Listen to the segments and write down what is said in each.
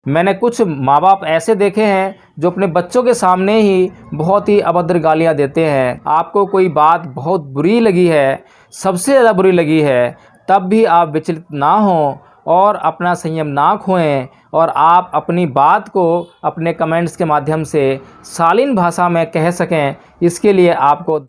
मैंने कुछ माँ बाप ऐसे देखे हैं जो अपने बच्चों के सामने ही बहुत ही अभद्र गालियाँ देते हैं। आपको कोई बात बहुत बुरी लगी है, सबसे ज़्यादा बुरी लगी है, तब भी आप विचलित ना हों और अपना संयम ना खोएं और आप अपनी बात को अपने कमेंट्स के माध्यम से शालीन भाषा में कह सकें। इसके लिए आपको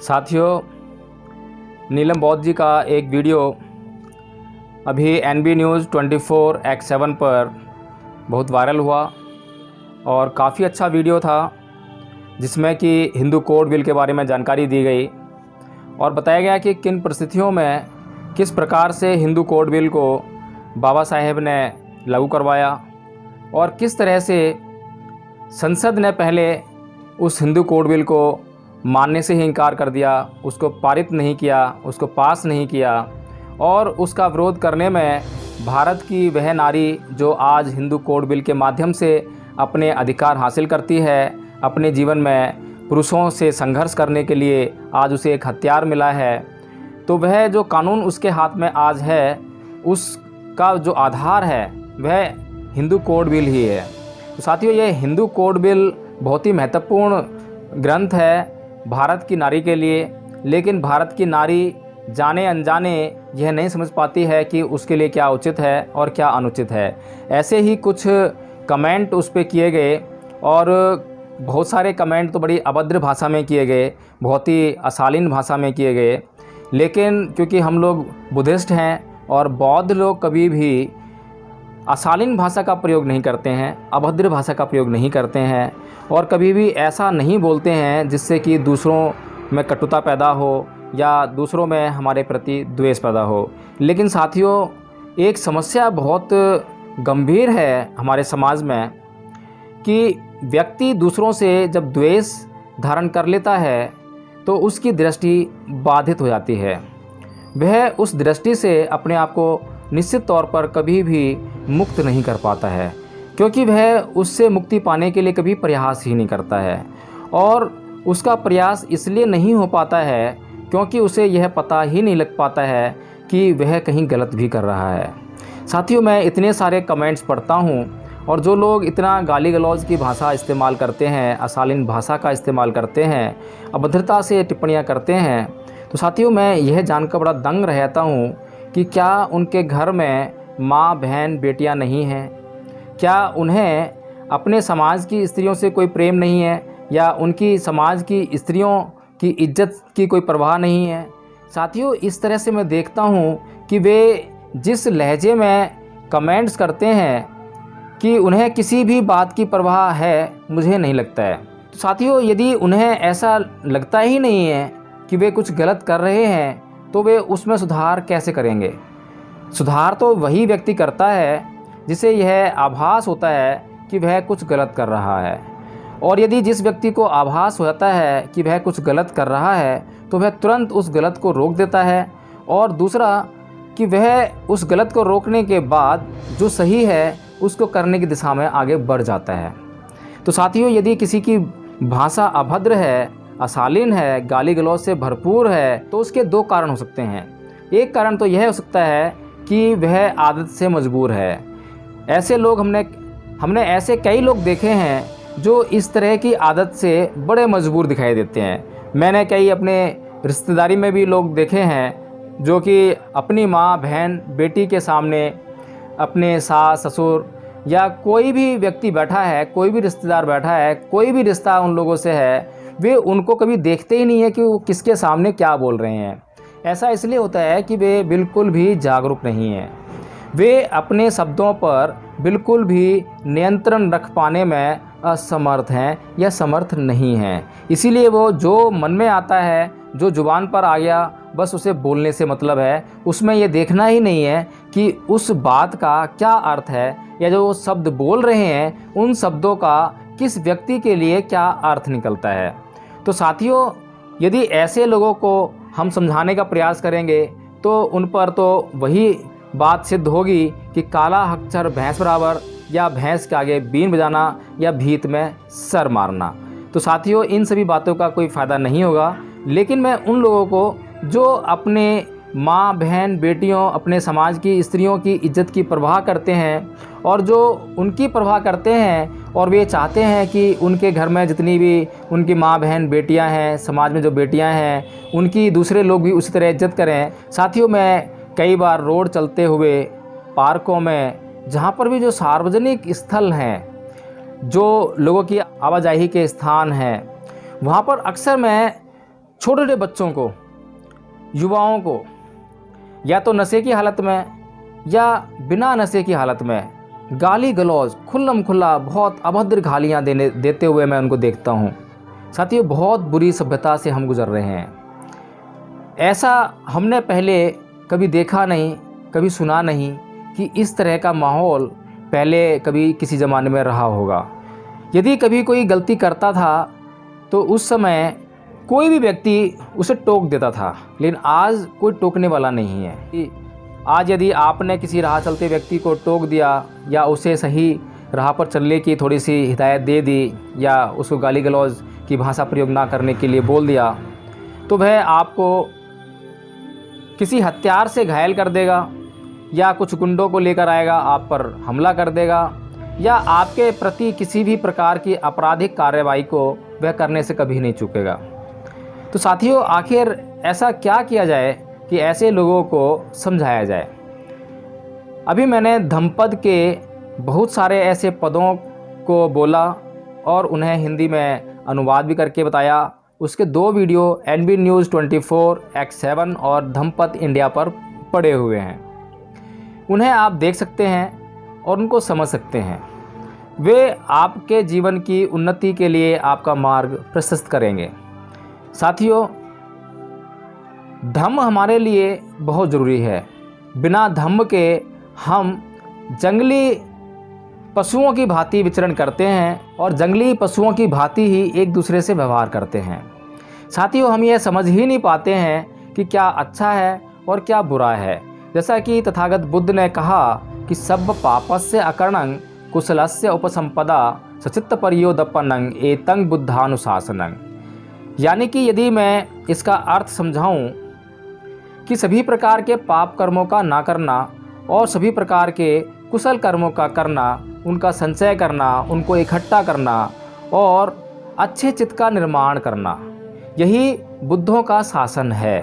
साथियों, नीलम बौद्ध जी का एक वीडियो अभी NB न्यूज़ 24/7 पर बहुत वायरल हुआ और काफ़ी अच्छा वीडियो था, जिसमें कि हिंदू कोड बिल के बारे में जानकारी दी गई और बताया गया कि किन परिस्थितियों में किस प्रकार से हिंदू कोड बिल को बाबा साहेब ने लागू करवाया और किस तरह से संसद ने पहले उस हिंदू कोड बिल को मानने से ही इनकार कर दिया, उसको पारित नहीं किया, उसको पास नहीं किया और उसका विरोध करने में भारत की वह नारी जो आज हिंदू कोड बिल के माध्यम से अपने अधिकार हासिल करती है, अपने जीवन में पुरुषों से संघर्ष करने के लिए आज उसे एक हथियार मिला है, तो वह जो कानून उसके हाथ में आज है, उसका जो आधार है वह हिंदू कोड बिल ही है। तो साथियों, ये हिंदू कोड बिल बहुत ही महत्वपूर्ण ग्रंथ है भारत की नारी के लिए, लेकिन भारत की नारी जाने अनजाने यह नहीं समझ पाती है कि उसके लिए क्या उचित है और क्या अनुचित है। ऐसे ही कुछ कमेंट उस पर किए गए और बहुत सारे कमेंट तो बड़ी अभद्र भाषा में किए गए, बहुत ही अशालीन भाषा में किए गए। लेकिन क्योंकि हम लोग बुद्धिस्ट हैं और बौद्ध लोग कभी भी अशालीन भाषा का प्रयोग नहीं करते हैं, अभद्र भाषा का प्रयोग नहीं करते हैं और कभी भी ऐसा नहीं बोलते हैं जिससे कि दूसरों में कटुता पैदा हो या दूसरों में हमारे प्रति द्वेष पैदा हो। लेकिन साथियों, एक समस्या बहुत गंभीर है हमारे समाज में कि व्यक्ति दूसरों से जब द्वेष धारण कर लेता है तो उसकी दृष्टि बाधित हो जाती है। वह उस दृष्टि से अपने आप को निश्चित तौर पर कभी भी मुक्त नहीं कर पाता है, क्योंकि वह उससे मुक्ति पाने के लिए कभी प्रयास ही नहीं करता है और उसका प्रयास इसलिए नहीं हो पाता है क्योंकि उसे यह पता ही नहीं लग पाता है कि वह कहीं गलत भी कर रहा है। साथियों, मैं इतने सारे कमेंट्स पढ़ता हूँ और जो लोग इतना गाली गलौज की भाषा इस्तेमाल करते हैं, अशालीन भाषा का इस्तेमाल करते हैं, अभद्रता से टिप्पणियाँ करते हैं, तो साथियों मैं यह जानकर बड़ा दंग रहता हूँ कि क्या उनके घर में माँ, बहन, बेटियाँ नहीं हैं? क्या उन्हें अपने समाज की स्त्रियों से कोई प्रेम नहीं है या उनकी समाज की स्त्रियों की इज्जत की कोई परवाह नहीं है? साथियों, इस तरह से मैं देखता हूँ कि वे जिस लहजे में कमेंट्स करते हैं कि उन्हें किसी भी बात की परवाह है, मुझे नहीं लगता है। तो साथियों, यदि उन्हें ऐसा लगता ही नहीं है कि वे कुछ गलत कर रहे हैं तो वे उसमें सुधार कैसे करेंगे? सुधार तो वही व्यक्ति करता है जिसे यह आभास होता है कि वह कुछ गलत कर रहा है। और यदि जिस व्यक्ति को आभास हो जाता है कि वह कुछ गलत कर रहा है तो वह तुरंत उस गलत को रोक देता है और दूसरा कि वह उस गलत को रोकने के बाद जो सही है उसको करने की दिशा में आगे बढ़ जाता है। तो साथियों, यदि किसी की भाषा अभद्र है, अशालीन है, गाली गलौज से भरपूर है, तो उसके दो कारण हो सकते हैं। एक कारण तो यह हो सकता है कि वह आदत से मजबूर है। ऐसे लोग हमने ऐसे कई लोग देखे हैं जो इस तरह की आदत से बड़े मजबूर दिखाई देते हैं। मैंने कई अपने रिश्तेदारी में भी लोग देखे हैं जो कि अपनी माँ, बहन, बेटी के सामने अपने सास, ससुर या कोई भी व्यक्ति बैठा है, कोई भी रिश्तेदार बैठा है, कोई भी रिश्ता उन लोगों से है, वे उनको कभी देखते ही नहीं है कि वो किसके सामने क्या बोल रहे हैं। ऐसा इसलिए होता है कि वे बिल्कुल भी जागरूक नहीं हैं। वे अपने शब्दों पर बिल्कुल भी नियंत्रण रख पाने में असमर्थ हैं या समर्थ नहीं हैं। इसीलिए वो जो मन में आता है, जो जुबान पर आ गया, बस उसे बोलने से मतलब है। उसमें ये देखना ही नहीं है कि उस बात का क्या अर्थ है या जो शब्द बोल रहे हैं उन शब्दों का किस व्यक्ति के लिए क्या अर्थ निकलता है। तो साथियों, यदि ऐसे लोगों को हम समझाने का प्रयास करेंगे तो उन पर तो वही बात सिद्ध होगी कि काला अक्षर भैंस बराबर या भैंस के आगे बीन बजाना या भीत में सर मारना। तो साथियों, इन सभी बातों का कोई फ़ायदा नहीं होगा। लेकिन मैं उन लोगों को जो अपने माँ, बहन, बेटियों, अपने समाज की स्त्रियों की इज्जत की परवाह करते हैं और जो उनकी परवाह करते हैं और वे चाहते हैं कि उनके घर में जितनी भी उनकी माँ, बहन, बेटियां हैं, समाज में जो बेटियां हैं, उनकी दूसरे लोग भी उसी तरह इज्जत करें। साथियों, मैं कई बार रोड चलते हुए पार्कों में, जहाँ पर भी जो सार्वजनिक स्थल हैं, जो लोगों की आवाजाही के स्थान हैं, वहाँ पर अक्सर मैं छोटे छोटे बच्चों को, युवाओं को या तो नशे की हालत में या बिना नशे की हालत में गाली गलौज खुल्लम खुल्ला बहुत अभद्र गालियाँ देते हुए मैं उनको देखता हूँ। साथियों, बहुत बुरी सभ्यता से हम गुजर रहे हैं। ऐसा हमने पहले कभी देखा नहीं, कभी सुना नहीं कि इस तरह का माहौल पहले कभी किसी ज़माने में रहा होगा। यदि कभी कोई गलती करता था तो उस समय कोई भी व्यक्ति उसे टोक देता था, लेकिन आज कोई टोकने वाला नहीं है। आज यदि आपने किसी राह चलते व्यक्ति को टोक दिया या उसे सही राह पर चलने की थोड़ी सी हिदायत दे दी या उसको गाली गलौज की भाषा प्रयोग ना करने के लिए बोल दिया, तो वह आपको किसी हथियार से घायल कर देगा या कुछ गुंडों को लेकर आएगा, आप पर हमला कर देगा या आपके प्रति किसी भी प्रकार की आपराधिक कार्रवाई को वह करने से कभी नहीं चूकेगा। तो साथियों, आखिर ऐसा क्या किया जाए कि ऐसे लोगों को समझाया जाए। अभी मैंने धम्मपद के बहुत सारे ऐसे पदों को बोला और उन्हें हिंदी में अनुवाद भी करके बताया। उसके 2 वीडियो NB News 24/7 और धम्मपद इंडिया पर पड़े हुए हैं। उन्हें आप देख सकते हैं और उनको समझ सकते हैं। वे आपके जीवन की उन्नति के लिए आपका मार्ग प्रशस्त करेंगे। साथियों, धम्म हमारे लिए बहुत ज़रूरी है। बिना धम्म के हम जंगली पशुओं की भांति विचरण करते हैं और जंगली पशुओं की भांति ही एक दूसरे से व्यवहार करते हैं। साथियों, हम यह समझ ही नहीं पाते हैं कि क्या अच्छा है और क्या बुरा है। जैसा कि तथागत बुद्ध ने कहा कि सब पापस्य अकर्णं कुशलस्य उपसंपदा सचित्त परियोदपनं एतं बुद्धानुशासनं। यानी कि यदि मैं इसका अर्थ समझाऊं कि सभी प्रकार के पाप कर्मों का ना करना और सभी प्रकार के कुशल कर्मों का करना, उनका संचय करना, उनको इकट्ठा करना और अच्छे चित्त का निर्माण करना, यही बुद्धों का शासन है।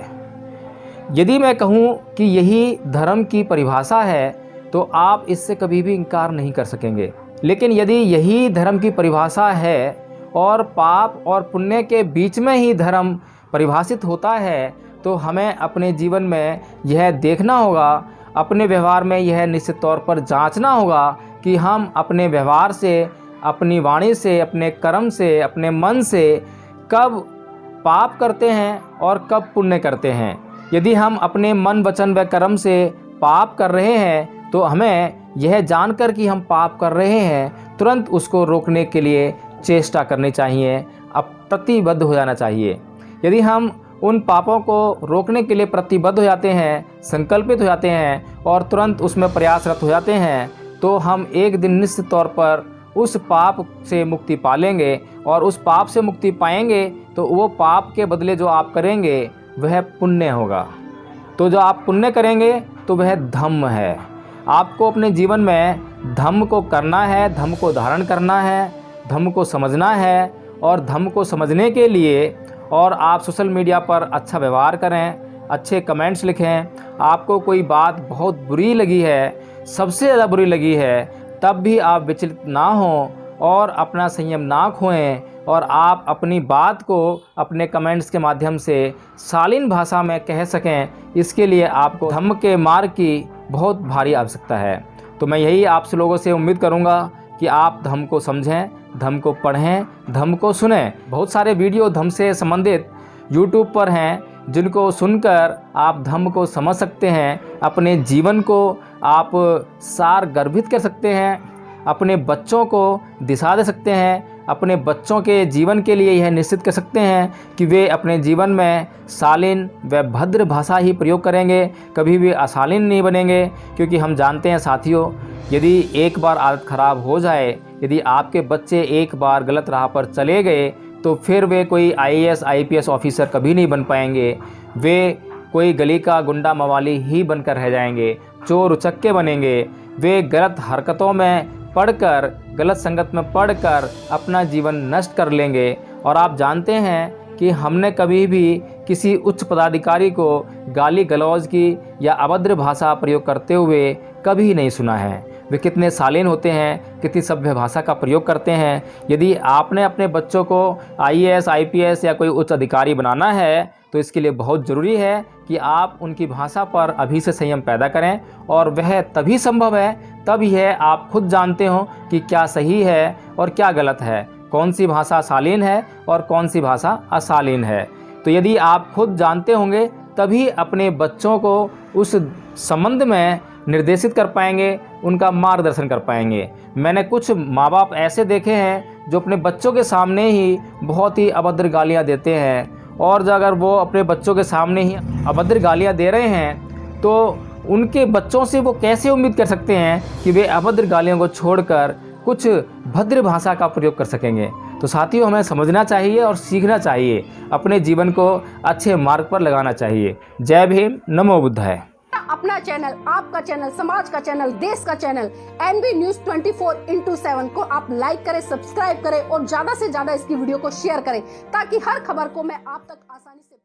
यदि मैं कहूँ कि यही धर्म की परिभाषा है तो आप इससे कभी भी इनकार नहीं कर सकेंगे। लेकिन यदि यही धर्म की परिभाषा है और पाप और पुण्य के बीच में ही धर्म परिभाषित होता है, तो हमें अपने जीवन में यह देखना होगा, अपने व्यवहार में यह निश्चित तौर पर जांचना होगा कि हम अपने व्यवहार से, अपनी वाणी से, अपने कर्म से, अपने मन से कब पाप करते हैं और कब पुण्य करते हैं। यदि हम अपने मन, वचन व कर्म से पाप कर रहे हैं तो हमें यह जानकर कि हम पाप कर रहे हैं तुरंत उसको रोकने के लिए चेष्टा करनी चाहिए, अब प्रतिबद्ध हो जाना चाहिए। यदि हम उन पापों को रोकने के लिए प्रतिबद्ध हो जाते हैं, संकल्पित हो जाते हैं और तुरंत उसमें प्रयासरत हो जाते हैं, तो हम एक दिन निश्चित तौर पर उस पाप से मुक्ति पा लेंगे और उस पाप से मुक्ति पाएंगे तो वो पाप के बदले जो आप करेंगे वह पुण्य होगा। तो जो आप पुण्य करेंगे तो वह धम्म है। आपको अपने जीवन में धम्म को करना है, धम्म को धारण करना है, धम्म को समझना है और धम्म को समझने के लिए और आप सोशल मीडिया पर अच्छा व्यवहार करें, अच्छे कमेंट्स लिखें। आपको कोई बात बहुत बुरी लगी है, सबसे ज़्यादा बुरी लगी है, तब भी आप विचलित ना हों और अपना संयम ना खोएं और आप अपनी बात को अपने कमेंट्स के माध्यम से शालीन भाषा में कह सकें। इसके लिए आपको धम्म के मार्ग की बहुत भारी आवश्यकता है। तो मैं यही आप लोगों से उम्मीद करूंगा कि आप धम्म को समझें, धम्म को पढ़ें, धम्म को सुनें। बहुत सारे वीडियो धम्म से संबंधित यूट्यूब पर हैं जिनको सुनकर आप धम्म को समझ सकते हैं, अपने जीवन को आप सार गर्भित कर सकते हैं, अपने बच्चों को दिशा दे सकते हैं, अपने बच्चों के जीवन के लिए यह निश्चित कर सकते हैं कि वे अपने जीवन में शालीन व भद्र भाषा ही प्रयोग करेंगे, कभी भी अशालीन नहीं बनेंगे। क्योंकि हम जानते हैं साथियों, यदि एक बार आदत खराब हो जाए, यदि आपके बच्चे एक बार गलत राह पर चले गए तो फिर वे कोई IAS IPS ऑफिसर कभी नहीं बन पाएंगे। वे कोई गली का गुंडा मवाली ही बनकर रह जाएंगे, चोर उचक्के बनेंगे। वे गलत हरकतों में पढ़कर, गलत संगत में पढ़कर अपना जीवन नष्ट कर लेंगे। और आप जानते हैं कि हमने कभी भी किसी उच्च पदाधिकारी को गाली गलौज की या अभद्र भाषा प्रयोग करते हुए कभी नहीं सुना है। वे कितने शालीन होते हैं, कितनी सभ्य भाषा का प्रयोग करते हैं। यदि आपने अपने बच्चों को IAS IPS या कोई उच्च अधिकारी बनाना है तो इसके लिए बहुत ज़रूरी है कि आप उनकी भाषा पर अभी से संयम पैदा करें। और वह तभी संभव है तब यह आप खुद जानते हो कि क्या सही है और क्या गलत है, कौन सी भाषा शालीन है और कौन सी भाषा अशालीन है। तो यदि आप खुद जानते होंगे तभी अपने बच्चों को उस संबंध में निर्देशित कर पाएंगे, उनका मार्गदर्शन कर पाएंगे। मैंने कुछ माँ बाप ऐसे देखे हैं जो अपने बच्चों के सामने ही बहुत ही अभद्र गालियाँ देते हैं, और अगर वो अपने बच्चों के सामने ही अभद्र गालियाँ दे रहे हैं तो उनके बच्चों से वो कैसे उम्मीद कर सकते हैं कि वे अभद्र गालियों को छोड़कर कुछ भद्र भाषा का प्रयोग कर सकेंगे। तो साथियों, हमें समझना चाहिए और सीखना चाहिए, अपने जीवन को अच्छे मार्ग पर लगाना चाहिए। जय भीम, नमो बुद्धाय। अपना चैनल, आपका चैनल, समाज का चैनल, देश का चैनल NB News 24/7 को आप लाइक करें, सब्सक्राइब करें और ज्यादा से ज्यादा इसकी वीडियो को शेयर करें ताकि हर खबर को मैं आप तक आसानी से